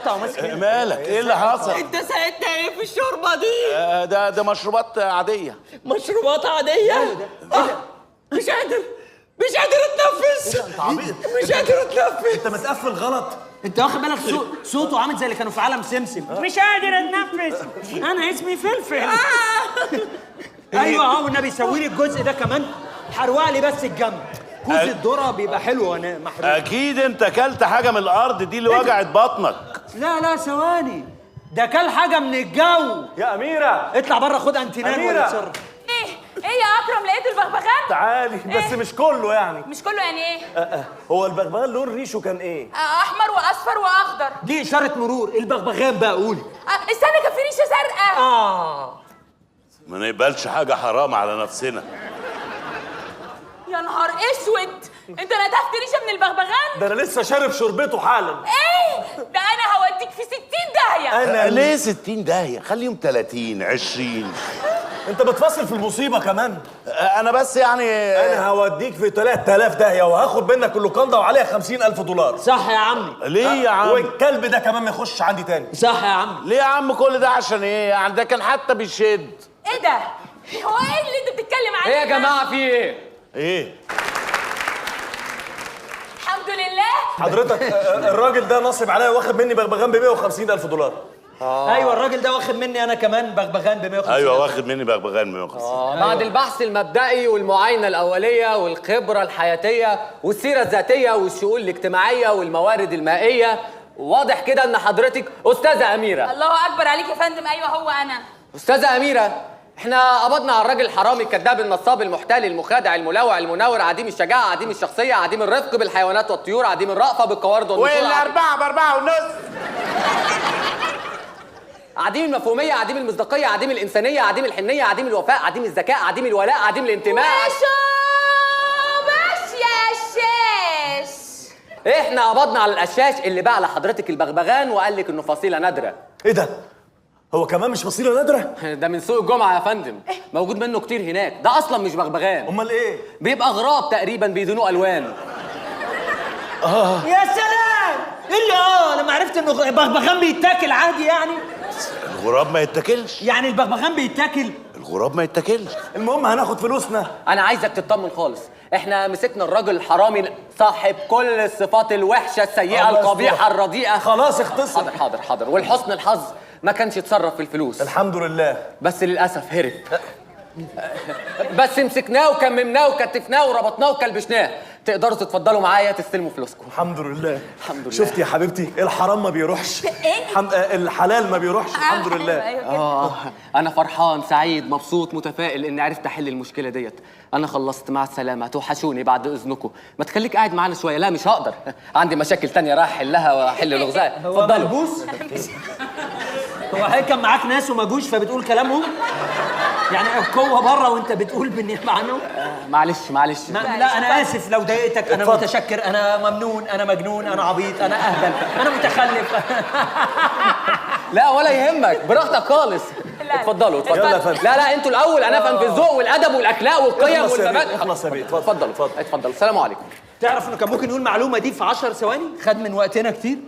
مقطع وماسك مالك؟ ايه اللي حصل؟ انت ساعدنا ايه في الشوربه دي؟ ده مشروبات عاديه. مشروبات عاديه؟ مش قادر اتنفس. انت عبيط، مش قادر اتنفس. انت متقفل غلط. انت واخد بالك صوته عامل زي اللي كانوا في عالم سمسم. مش قادر اتنفس. انا اسمي فلفل. ايوه والنبي سوي لي الجزء ده كمان، حروق لي بس الجنب. كوز الذره بيبقى حلو وانا محروق. اكيد انت اكلت حاجه من الارض دي اللي وجعت بطنك. لا ثواني، ده كل حاجه من الجو. يا اميره اطلع بره خد انتينال ولا تصرف. ايه يا اكرم، لقيت البغبغان؟ تعالي بس مش كله يعني. مش كله يعني ايه؟ هو البغبغان لون ريشه كان ايه؟ احمر واصفر واخضر. دي اشاره مرور. البغبغان بقى قولي. استنى، كان في ريشه زرقاء. ما نقبلش حاجه حرام على نفسنا. يا نهار اسود، انت نتفت ريشه من البغبغان؟ ده انا لسه شارب شربته حالا. ايه ده، انا هوديك في 60 داهيه. انا ليه 60 داهيه؟ خليهم 30 20. انت بتفصل في المصيبه كمان. انا بس يعني انا هوديك في 3000 داهيه وهاخد منك اللوكاندا وعليها 50,000 دولار. صح يا عمي. ليه يا عم؟ والكلب ده كمان ما يخش عندي تاني. صح يا عمي. ليه يا عم كل ده عشان ايه؟ يعني ده كان حتى بيشد. ايه ده؟ هو ايه اللي انت بتتكلم عليه؟ ايه يا جماعه في ايه؟ ايه؟ الحمد لله. حضرتك الراجل ده نصب عليا واخد مني بغبغان ب 150,000 دولار. ايوه الراجل ده واخد مني انا كمان بغبغان ب 150. ايوه واخد مني بغبغان 150. بعد البحث المبدئي والمعاينه الاوليه والخبره الحياتيه والسيره الذاتيه والشؤون الاجتماعيه والموارد المائيه، واضح كده ان حضرتك استاذه اميره. الله اكبر عليك يا فندم. ايوه هو انا. استاذه اميره، احنا قبضنا على الراجل الحرامي الكذاب النصاب المحتال المخادع الملوع المنور عديم الشجاعه عديم الشخصيه عديم الرفق بالحيوانات والطيور عديم الرأفه بالقوارض والنسور والاربعه باربعه ونص. عديم المفهوميه عديم المصداقيه عديم الانسانيه عديم الحنيه عديم الوفاء عديم الذكاء عديم الولاء عديم الانتماء. باش يا الشاش. احنا قبضنا على القشاش اللي باع لحضرتك البغبغان وقال لك انه فصيله نادره. ايه ده؟ هو كمان مش فصيله نادره؟ ده من سوق الجمعه يا فندم، موجود منه كتير هناك. ده اصلا مش بغبغان، امال ايه؟ بيبقى غراب تقريبا بيدونوه الوان. يا سلام. ايه اللي انا ما عرفت انه بغبغان بيتاكل عادي يعني. الغراب ما يتاكلش. يعني البغبغان بيتاكل؟ الغراب ما يتاكلش. المهم هناخد فلوسنا. انا عايزك تطمن خالص، احنا مسكنا الراجل الحرامي صاحب كل الصفات الوحشه السيئه القبيحه الرديئه. خلاص اختصر. حاضر. ولحسن الحظ ما كانش يتصرف في الفلوس. الحمد لله. بس للاسف هرب. بس مسكناه وكممناه وكتفناه وربطناه وكلبشناه. تقدروا تتفضلوا معايا تستلموا فلوسكم. الحمد لله. الحمد لله. شفتي يا حبيبتي الحرام ما بيروحش. الحلال ما بيروحش. الحمد لله. انا فرحان سعيد مبسوط متفائل اني عرفت احل المشكله ديت. انا خلصت، مع السلامه، توحشوني بعد اذنكم. ما تخليك قاعد معانا شويه. لا مش هقدر، عندي مشاكل تانية راح احلها واحل لغزها. هو ملبوس؟ هو حضرتك كان معاك ناس وما جوش فبتقول كلامهم؟ يعني القوه بره وانت بتقول بالنيابه عنهم؟ معلش لا انا اسف لو ضايقتك. انا متشكر. انا ممنون. انا مجنون. انا عبيط. انا اهبل. انا متخلف. لا ولا يهمك، براحتك خالص. اتفضلوا. لا انتوا الاول. انا افهم في الذوق والادب والاخلاق والقيم والمبادئ. خلاص يا بيه. اتفضلوا. السلام عليكم. تعرف انه كان ممكن يقول المعلومه دي في 10 ثواني؟ خد من وقتنا كتير.